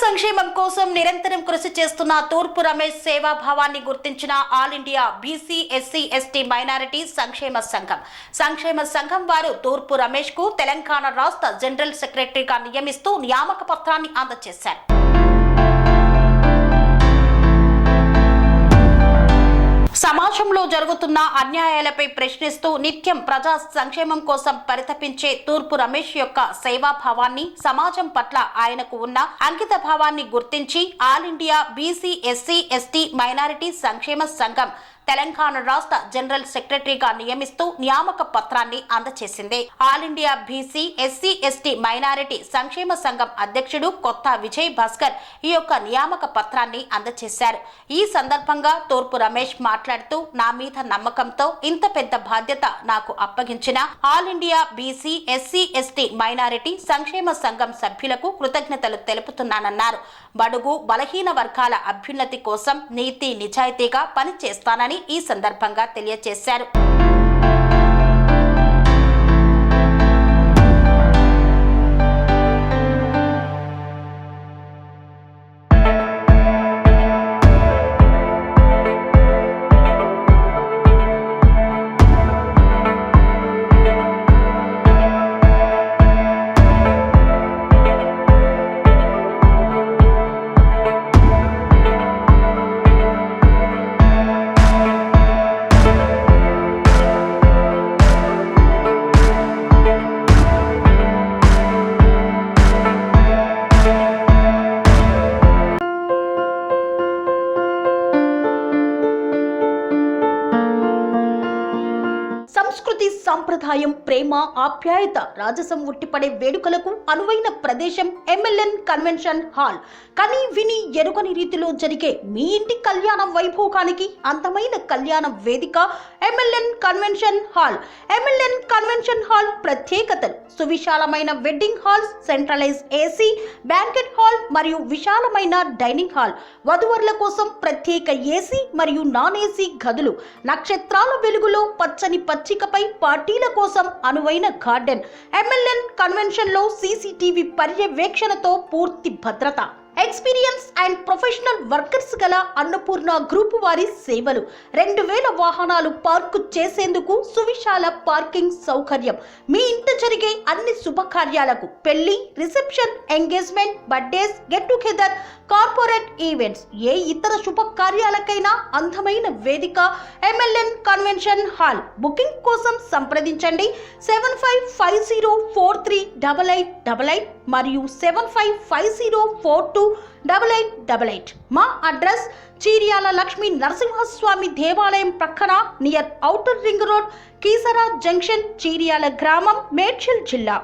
సంక్షేమం కోసం నిరంతరం కృషి చేస్తున్న తూర్పు రమేష్ సేవాభావాన్ని గుర్తించిన all India BC SC ST minority సంక్షేమ సంఘం వారు తూర్పు రమేష్ కు తెలంగాణ రాష్ట్ర జనరల్ సెక్రటరీగా నియమిస్తూ నియామక పత్రాన్ని అందజేశారు. సమాజంలో జరుగుతున్న అన్యాయాలపై ప్రశ్నిస్తూ నిత్యం ప్రజా సంక్షేమం కోసం పరితపించే తూర్పు రమేష్ యొక్క సేవాభావాన్ని, సమాజం పట్ల ఆయనకు ఉన్న అంకిత భావాన్ని గుర్తించి all India BC SC ST minority సంక్షేమ సంఘం తెలంగాణ రాష్ట్ర జనరల్ సెక్రటరీగా నియమిస్తూ నియామక పత్రాన్ని అందజేసింది. All India BC SC ST minority సంక్షేమ సంఘం అధ్యక్షుడు కొత్త విజయ్ భాస్కర్ ఈ యొక్క నియామక పత్రాన్ని అందజేశారు. ఈ సందర్భంగా తూర్పు రమేష్ మాట్లాడుతూ, నా మీద నమ్మకంతో ఇంత పెద్ద బాధ్యత నాకు అప్పగించిన all India BC SC ST minority సంక్షేమ సంఘం సభ్యులకు కృతజ్ఞతలు తెలుపుతున్నానన్నారు. బడుగు బలహీన వర్గాల అభ్యున్నతి కోసం నీతి నిజాయితీగా పనిచేస్తానని ఈ సందర్భంగా తెలియజేశారు. సంస్కృతి, సంప్రదాయం, ప్రేమ, ఆప్యాయత, రాజసం ఉట్టిపడే వేడుకలకు అనువైన ప్రదేశం ఎంఎల్ఎన్ కన్వెన్షన్ హాల్. కని విని ఎరుగని రీతిలో జరిగే మీ ఇంటి కళ్యాణ వైభోగానికి అందమైన కళ్యాణ వేదిక MLN convention hall. MLN convention hall ప్రత్యేకతలు: సువిశాలమైన wedding halls, centralise AC banquet hall మరియు విశాలమైన డైనింగ్ హాల్, వధువరుల కోసం ప్రత్యేక ఏసీ మరియు నాన్ ఏసీ గదులు, నక్షత్రాల వెలుగులో పచ్చని పచ్చికపై పార్టీల కోసం అనువైన గార్డెన్. ఎంఎల్ఎన్ కన్వెన్షన్ లో సీసీటీవీ పర్యవేక్షణతో పూర్తి భద్రత. ఎక్స్పీరియన్స్ అండ్ ప్రొఫెషనల్ వర్కర్స్ గల అన్నపూర్ణ గ్రూప్ వారి సేవలు. 2000 వాహనాలు పార్కు చేసేందుకు సువిశాల పార్కింగ్ సౌకర్యం. మీ ఇంట జరిగే అన్ని శుభకార్యాలకు, పెళ్లి, reception, engagement, birthdays, get together, corporate events, ఏ ఇతర శుభకార్యాలకైనా అందమైన వేదిక ఎంఎల్ఎన్ కన్వెన్షన్ హాల్. బుకింగ్ కోసం సంప్రదించండి 7550438888 మరియు 7550428888. మా అడ్రస్ చీర్యాల లక్ష్మీ నరసింహస్వామి దేవాలయం ప్రక్కన, near outer ring road, Keesara junction, Cheeryal గ్రామం, మేడ్చల్ జిల్లా.